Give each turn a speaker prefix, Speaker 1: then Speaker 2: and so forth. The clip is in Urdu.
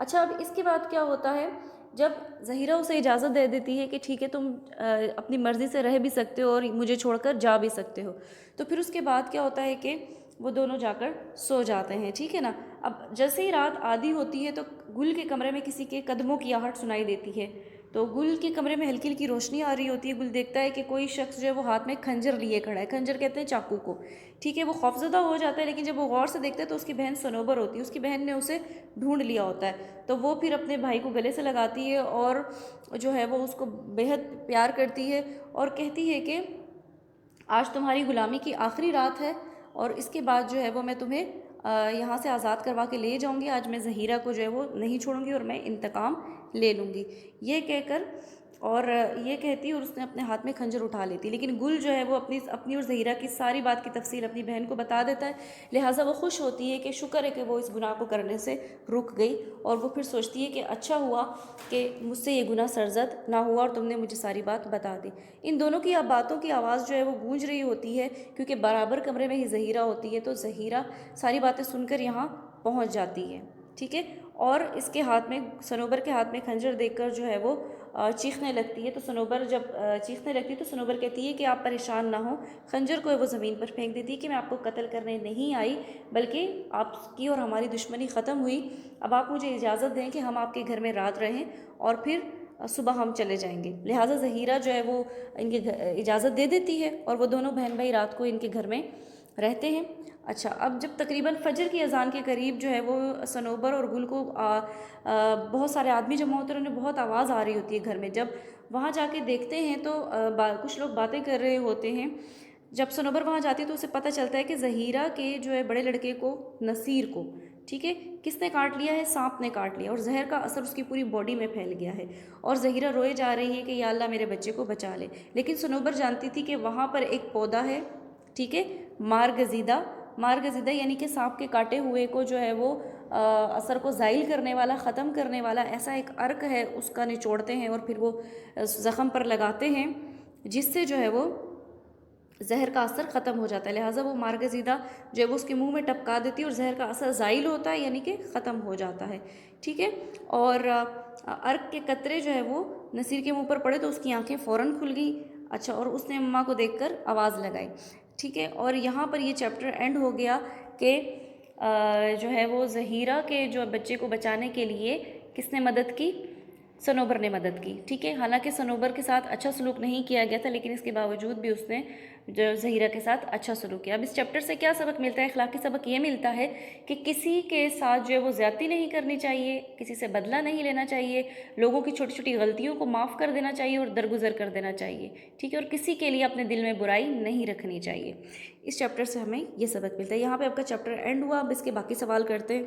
Speaker 1: اچھا اب اس کے بعد کیا ہوتا ہے، جب ظہیرہ اسے اجازت دے دیتی ہے کہ ٹھیک ہے تم اپنی مرضی سے رہ بھی سکتے ہو اور مجھے چھوڑ کر جا بھی سکتے ہو، تو پھر اس کے بعد کیا ہوتا ہے کہ وہ دونوں جا کر سو جاتے ہیں، ٹھیک ہے نا۔ اب جیسے ہی رات آدھی ہوتی ہے تو گل کے کمرے میں کسی کے قدموں کی آہٹ سنائی دیتی ہے، تو گل کے کمرے میں ہلکی ہلکی روشنی آ رہی ہوتی ہے۔ گل دیکھتا ہے کہ کوئی شخص جو ہے وہ ہاتھ میں کھنجر لیے کھڑا ہے، کھنجر کہتے ہیں چاقو کو، ٹھیک ہے۔ وہ خوفزدہ ہو جاتا ہے، لیکن جب وہ غور سے دیکھتا ہے تو اس کی بہن صنوبر ہوتی ہے، اس کی بہن نے اسے ڈھونڈ لیا ہوتا ہے، تو وہ پھر اپنے بھائی کو گلے سے لگاتی ہے اور جو ہے وہ اس کو بےحد پیار کرتی ہے اور کہتی ہے کہ آج تمہاری غلامی کی آخری رات ہے اور اس کے بعد جو ہے وہ میں تمہیں یہاں سے آزاد کروا کے لے جاؤں گی، آج میں ظہیرہ کو جو ہے وہ نہیں چھوڑوں گی اور میں انتقام لے لوں گی، یہ کہہ کر اور یہ کہتی اور اس نے اپنے ہاتھ میں خنجر اٹھا لیتی، لیکن گل جو ہے وہ اپنی اور ظہیرہ کی ساری بات کی تفصیل اپنی بہن کو بتا دیتا ہے، لہٰذا وہ خوش ہوتی ہے کہ شکر ہے کہ وہ اس گناہ کو کرنے سے رک گئی، اور وہ پھر سوچتی ہے کہ اچھا ہوا کہ مجھ سے یہ گناہ سرزد نہ ہوا اور تم نے مجھے ساری بات بتا دی۔ ان دونوں کی باتوں کی آواز جو ہے وہ گونج رہی ہوتی ہے، کیونکہ برابر کمرے میں ہی ظہیرہ ہوتی ہے، تو ظہیرہ ساری باتیں سن کر یہاں پہنچ جاتی ہے، ٹھیک ہے۔ اور اس کے ہاتھ میں، صنوبر کے ہاتھ میں خنجر دیکھ کر جو ہے وہ چیخنے لگتی ہے، تو صنوبر جب چیخنے لگتی ہے تو صنوبر کہتی ہے کہ آپ پریشان نہ ہوں، خنجر کو وہ زمین پر پھینک دیتی ہے کہ میں آپ کو قتل کرنے نہیں آئی، بلکہ آپ کی اور ہماری دشمنی ختم ہوئی، اب آپ مجھے اجازت دیں کہ ہم آپ کے گھر میں رات رہیں اور پھر صبح ہم چلے جائیں گے۔ لہٰذا ظہیرہ جو ہے وہ ان کے اجازت دے دیتی ہے اور وہ دونوں بہن بھائی رات کو ان کے گھر میں رہتے ہیں۔ اچھا اب جب تقریباً فجر کی اذان کے قریب جو ہے وہ صنوبر اور گل کو بہت سارے آدمی جمع ہوتے ہیں، انہیں بہت آواز آ رہی ہوتی ہے گھر میں، جب وہاں جا کے دیکھتے ہیں تو کچھ لوگ باتیں کر رہے ہوتے ہیں۔ جب صنوبر وہاں جاتی ہے تو اسے پتہ چلتا ہے کہ ظہیرہ کے جو ہے بڑے لڑکے کو، نصیر کو، ٹھیک ہے، کس نے کاٹ لیا ہے، سانپ نے کاٹ لیا اور زہر کا اثر اس کی پوری باڈی میں پھیل گیا ہے، اور ظہیرہ روئے جا رہی ہے کہ یا اللہ میرے بچے کو بچا لے، لیکن صنوبر جانتی تھی کہ وہاں پر ایک پودا ہے، ٹھیک ہے، مارگزیدہ یعنی کہ سانپ کے کاٹے ہوئے کو جو ہے وہ اثر کو زائل کرنے والا، ختم کرنے والا ایسا ایک عرق ہے، اس کا نچوڑتے ہیں اور پھر وہ زخم پر لگاتے ہیں، جس سے جو ہے وہ زہر کا اثر ختم ہو جاتا ہے، لہٰذا وہ مارگزیدہ جو ہے وہ اس کے منہ میں ٹپکا دیتی ہے اور زہر کا اثر زائل ہوتا ہے، یعنی کہ ختم ہو جاتا ہے، ٹھیک ہے۔ اور عرق کے قطرے جو ہے وہ نصیر کے منہ پر پڑے تو اس کی آنکھیں فوراً کھل گئی، اچھا، اور اس نے اماں کو دیکھ کر آواز لگائی، ٹھیک ہے۔ اور یہاں پر یہ چیپٹر اینڈ ہو گیا کہ جو ہے وہ ظہیرہ کے جو بچے کو بچانے کے لیے کس نے مدد کی، صنوبر نے مدد کی، ٹھیک ہے۔ حالانکہ صنوبر کے ساتھ اچھا سلوک نہیں کیا گیا تھا، لیکن اس کے باوجود بھی اس نے جو ظہیرہ کے ساتھ اچھا سلوک کیا۔ اب اس چیپٹر سے کیا سبق ملتا ہے؟ اخلاقی سبق یہ ملتا ہے کہ کسی کے ساتھ جو ہے وہ زیادتی نہیں کرنی چاہیے، کسی سے بدلہ نہیں لینا چاہیے، لوگوں کی چھوٹی چھوٹی غلطیوں کو معاف کر دینا چاہیے اور درگزر کر دینا چاہیے، ٹھیک ہے، اور کسی کے لیے اپنے دل میں برائی نہیں رکھنی چاہیے۔ اس چیپٹر سے ہمیں یہ سبق ملتا ہے۔ یہاں پہ آپ کا چیپٹر اینڈ ہوا، اب اس کے باقی سوال کرتے ہیں۔